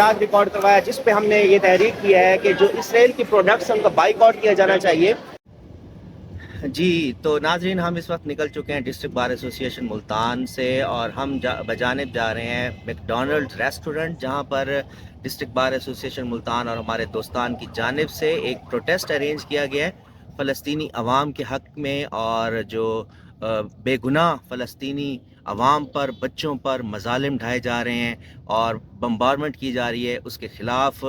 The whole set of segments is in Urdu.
احتجاج ریکارڈ کروایا جس پہ ہم نے یہ تحریک کیا ہے کہ جو اسرائیل کی پروڈکٹس ان کا بائیکاٹ کیا جانا چاہیے۔ جی تو ناظرین، ہم اس وقت نکل چکے ہیں ڈسٹرکٹ بار ایسوسی ایشن ملتان سے، اور ہم بجانب جا رہے ہیں میک ڈونلڈ ریسٹورنٹ، جہاں پر ڈسٹرکٹ بار ایسوسی ایشن ملتان اور ہمارے دوستان کی جانب سے ایک پروٹیسٹ ارینج کیا گیا ہے فلسطینی عوام کے حق میں، اور جو بے گناہ فلسطینی عوام پر، بچوں پر مظالم ڈھائے جا رہے ہیں اور بمبارمنٹ کی جا رہی ہے، اس کے خلاف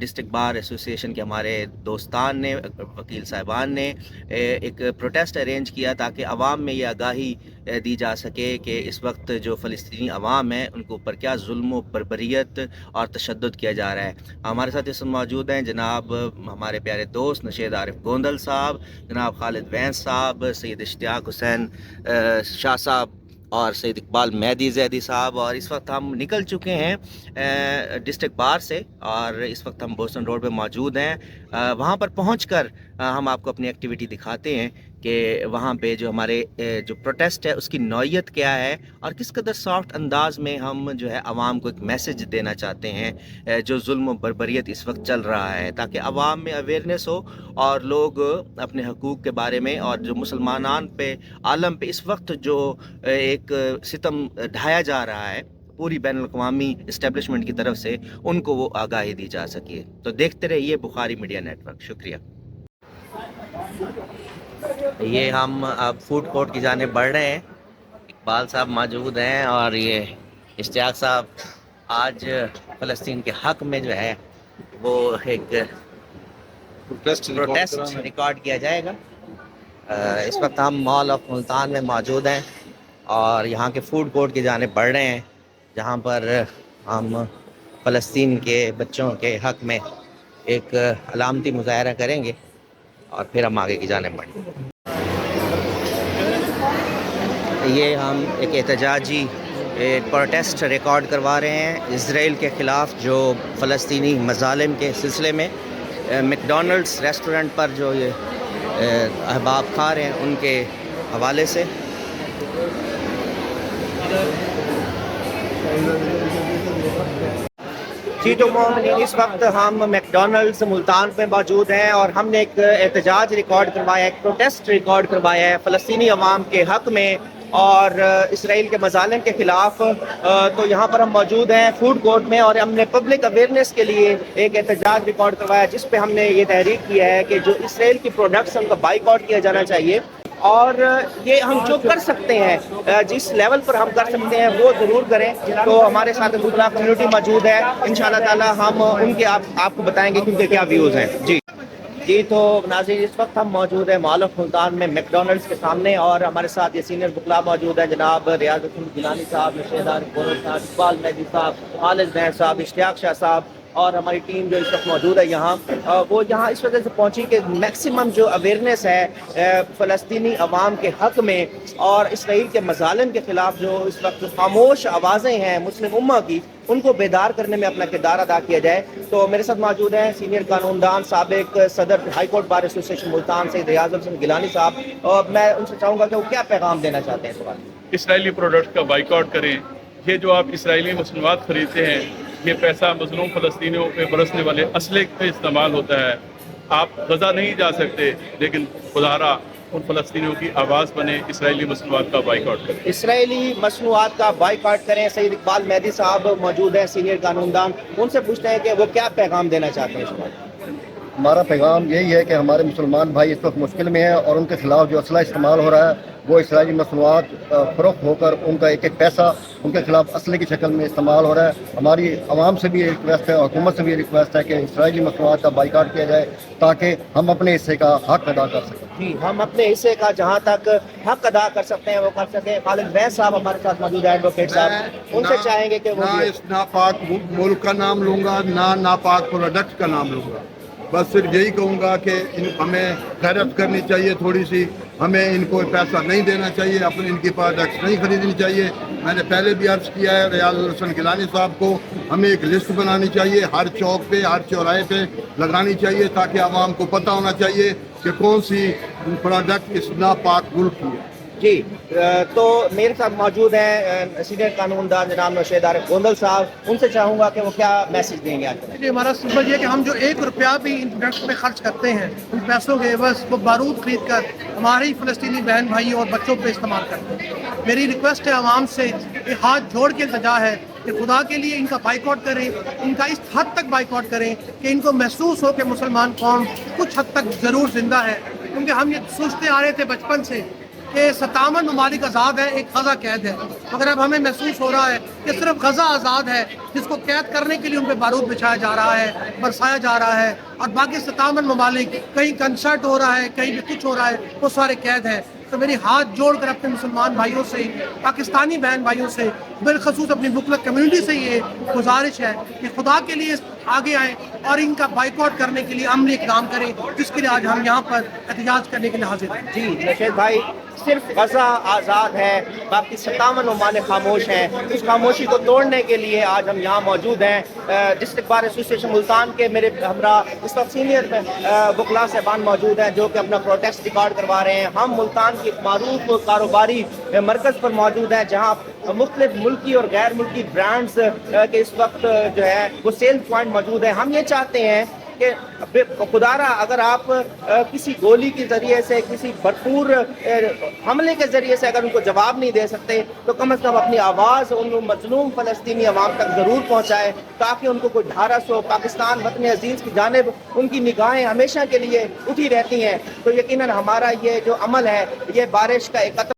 ڈسٹرکٹ بار ایسوسی ایشن کے ہمارے دوستان نے، وکیل صاحبان نے ایک پروٹیسٹ ارینج کیا تاکہ عوام میں یہ آگاہی دی جا سکے کہ اس وقت جو فلسطینی عوام ہے ان کے اوپر کیا ظلم و بربریت اور تشدد کیا جا رہا ہے۔ ہمارے ساتھ اس وقت موجود ہیں جناب ہمارے پیارے دوست نشید عارف گوندل صاحب، جناب خالد وینس صاحب، سید اشتیاق حسین شاہ صاحب اور سید اقبال مہدی زیدی صاحب، اور اس وقت ہم نکل چکے ہیں ڈسٹرکٹ بار سے، اور اس وقت ہم بوسٹن روڈ پہ موجود ہیں۔ وہاں پر پہنچ کر ہم آپ کو اپنی ایکٹیویٹی دکھاتے ہیں کہ وہاں پہ جو ہمارے جو پروٹیسٹ ہے اس کی نوعیت کیا ہے، اور کس قدر سافٹ انداز میں ہم جو ہے عوام کو ایک میسج دینا چاہتے ہیں جو ظلم و بربریت اس وقت چل رہا ہے، تاکہ عوام میں اویئرنیس ہو اور لوگ اپنے حقوق کے بارے میں، اور جو مسلمانان پہ، عالم پہ اس وقت جو ایک ستم ڈھایا جا رہا ہے پوری بین الاقوامی اسٹیبلشمنٹ کی طرف سے، ان کو وہ آگاہی دی جا سکے۔ تو دیکھتے رہیے بخاری میڈیا نیٹ ورک۔ شکریہ۔ یہ ہم اب فوڈ کورٹ کی جانب بڑھ رہے ہیں، اقبال صاحب موجود ہیں، اور یہ اشتیاق صاحب۔ آج فلسطین کے حق میں جو ہے وہ ایک پروٹیسٹ ریکارڈ کیا جائے گا۔ اس وقت ہم مال آف ملتان میں موجود ہیں اور یہاں کے فوڈ کورٹ کی جانب بڑھ رہے ہیں، جہاں پر ہم فلسطین کے بچوں کے حق میں ایک علامتی مظاہرہ کریں گے اور پھر ہم آگے کی جانب بڑھیں گے۔ یہ ہم ایک احتجاجی پروٹیسٹ ریکارڈ کروا رہے ہیں اسرائیل کے خلاف، جو فلسطینی مظالم کے سلسلے میں میک ڈونلڈس ریسٹورنٹ پر جو یہ احباب کھا رہے ہیں ان کے حوالے سے۔ جی تو مومنین، اس وقت ہم میک ڈونلڈس ملتان پہ موجود ہیں اور ہم نے ایک احتجاج ریکارڈ کروایا ہے، ایک پروٹیسٹ ریکارڈ کروایا ہے فلسطینی عوام کے حق میں اور اسرائیل کے مظالم کے خلاف۔ تو یہاں پر ہم موجود ہیں فوڈ کورٹ میں، اور ہم نے پبلک اویئرنیس کے لیے ایک احتجاج ریکارڈ کروایا جس پہ ہم نے یہ تحریک کیا ہے کہ جو اسرائیل کی پروڈکٹس ان کا بائیکاٹ کیا جانا چاہیے، اور یہ ہم جو کر سکتے ہیں، جس لیول پر ہم کر سکتے ہیں وہ ضرور کریں۔ تو ہمارے ساتھ دوسرا کمیونٹی موجود ہے، انشاءاللہ تعالی ہم ان کے آپ کو بتائیں گے کہ ان کے کیا ویوز ہیں۔ جی تو ناظرین، اس وقت ہم موجود ہیں مال آف ملتان میں میک ڈونلڈس کے سامنے، اور ہمارے ساتھ یہ سینئر وکلاء موجود ہیں، جناب ریاض الدین گیلانی صاحب، نشید عارف گوندل صاحب، اقبال مہدی صاحب، خالد وینس صاحب، اشتیاق شاہ صاحب، اور ہماری ٹیم جو اس وقت موجود ہے یہاں، وہ یہاں اس وجہ سے پہنچی کہ میکسیمم جو اویئرنیس ہے فلسطینی عوام کے حق میں اور اسرائیل کے مظالم کے خلاف جو اس وقت خاموش آوازیں ہیں مسلم امہ کی، ان کو بیدار کرنے میں اپنا کردار ادا کیا جائے۔ تو میرے ساتھ موجود ہیں سینئر قانون دان، سابق صدر ہائی کورٹ بار ایسوسی ایشن ملتان سے ریاض الدین گیلانی صاحب، اور میں ان سے چاہوں گا کہ وہ کیا پیغام دینا چاہتے ہیں اس وقت۔ اسرائیلی پروڈکٹ کا بائیکاٹ کریں۔ یہ جو آپ اسرائیلی مصنوعات خریدتے ہیں، یہ پیسہ مظلوم فلسطینیوں پہ برسنے والے اسلحے پہ استعمال ہوتا ہے۔ آپ غزہ نہیں جا سکتے، لیکن خدارا ان فلسطینیوں کی آواز بنے، اسرائیلی مصنوعات کا بائیکاٹ کریں۔ اسرائیلی مصنوعات کا بائیکاٹ کریں۔ سید اقبال مہدی صاحب موجود ہیں، سینئر قانون دان، ان سے پوچھتے ہیں کہ وہ کیا پیغام دینا چاہتے ہیں اس وقت۔ ہمارا پیغام یہی ہے کہ ہمارے مسلمان بھائی اس وقت مشکل میں ہیں، اور ان کے خلاف جو اسلحہ استعمال ہو رہا ہے وہ اسرائیلی مصنوعات فروخت ہو کر ان کا ایک ایک پیسہ ان کے خلاف اسلحے کی شکل میں استعمال ہو رہا ہے۔ ہماری عوام سے بھی یہ ریکویسٹ ہے، حکومت سے بھی یہ ریکویسٹ ہے کہ اسرائیلی مصنوعات کا بائیکاٹ کیا جائے تاکہ ہم اپنے حصے کا حق ادا کر سکیں۔ جی، ہم اپنے حصے کا جہاں تک حق ادا کر سکتے ہیں وہ کر سکیں۔ خالد وینس صاحب ہمارے ساتھ موجود ہیں، ایڈوکیٹ صاحب، ان سے چاہیں گے کہ وہ نہ اس ناپاک ملک کا نام لوں گا، نہ ناپاک پروڈکٹ کا نام لوں گا، بس صرف یہی کہوں گا کہ ہمیں غیرت کرنی چاہیے تھوڑی سی، ہمیں ان کو پیسہ نہیں دینا چاہیے، اپنے ان کی پروڈکٹس نہیں خریدنی چاہیے۔ میں نے پہلے بھی عرض کیا ہے ریاض الحسن گیلانی صاحب کو، ہمیں ایک لسٹ بنانی چاہیے، ہر چوک پہ، ہر چوراہے پہ لگانی چاہیے تاکہ عوام کو پتہ ہونا چاہیے کہ کون سی پروڈکٹ اس ناپاک ملک کی ہے۔ جی تو میرے ساتھ موجود ہیں سینئر قانوندان جناب نوشید عارف گوندل صاحب، ان سے چاہوں گا کہ وہ کیا میسج دیں گے آج۔ جی ہمارا سمپل یہ کہ ہم جو 1 روپیہ بھی ان پروڈکٹس پہ خرچ کرتے ہیں ان پیسوں کے عوض وہ بارود خرید کر ہمارے ہی فلسطینی بہن بھائیوں اور بچوں پہ استعمال کرتے ہیں۔ میری ریکویسٹ ہے عوام سے کہ ہاتھ جوڑ کے التجا ہے کہ خدا کے لیے ان کا بائیکاٹ کریں، ان کا اس حد تک بائیکاٹ کریں کہ ان کو محسوس ہو کہ مسلمان قوم کچھ حد تک ضرور زندہ ہے، کیونکہ ہم یہ سوچتے آ رہے تھے بچپن سے کہ 57 ممالک آزاد ہے، ایک غزہ قید ہے، مگر اب ہمیں محسوس ہو رہا ہے کہ صرف غزہ آزاد ہے جس کو قید کرنے کے لیے ان پہ بارود بچھایا جا رہا ہے، برسایا جا رہا ہے، اور باقی 57 ممالک کہیں کنسرٹ ہو رہا ہے، کہیں بھی کچھ ہو رہا ہے، وہ سارے قید ہیں۔ تو میری ہاتھ جوڑ کر اپنے مسلمان بھائیوں سے، پاکستانی بہن بھائیوں سے، بالخصوص اپنی مخلص کمیونٹی سے یہ گزارش ہے کہ خدا کے لیے آگے آئیں اور ان کا بائیکاٹ کرنے کے لیے عملی اقدام کریں، جس کے لیے آج ہم یہاں پر احتجاج کرنے کے لیے حاضر ہیں۔ جی نشید بھائی، صرف غزہ آزاد ہے، باقی 57 ممالک خاموش ہیں، اس خاموشی کو توڑنے کے لیے آج ہم یہاں موجود ہیں۔ ڈسٹرکٹ بار ایسوسیشن ملتان کے میرے ہمراہ اس وقت سینئر وکلاء صاحبان موجود ہیں جو کہ اپنا پروٹیسٹ ریکارڈ کروا رہے ہیں۔ ہم ملتان کی ایک معروف کاروباری مرکز پر موجود ہیں جہاں مختلف ملکی اور غیر ملکی برانڈز کے اس وقت جو ہے وہ سیل پوائنٹ موجود ہیں۔ ہم یہ چاہتے ہیں کہ خدارا اگر آپ کسی گولی کے ذریعے سے، کسی بھرپور حملے کے ذریعے سے اگر ان کو جواب نہیں دے سکتے تو کم از کم اپنی آواز ان مظلوم فلسطینی عوام تک ضرور پہنچائے تاکہ ان کو کوئی ڈھارس ہو۔ پاکستان وطن عزیز کی جانب ان کی نگاہیں ہمیشہ کے لیے اٹھی رہتی ہیں، تو یقیناً ہمارا یہ جو عمل ہے یہ بارش کا ایک قطرہ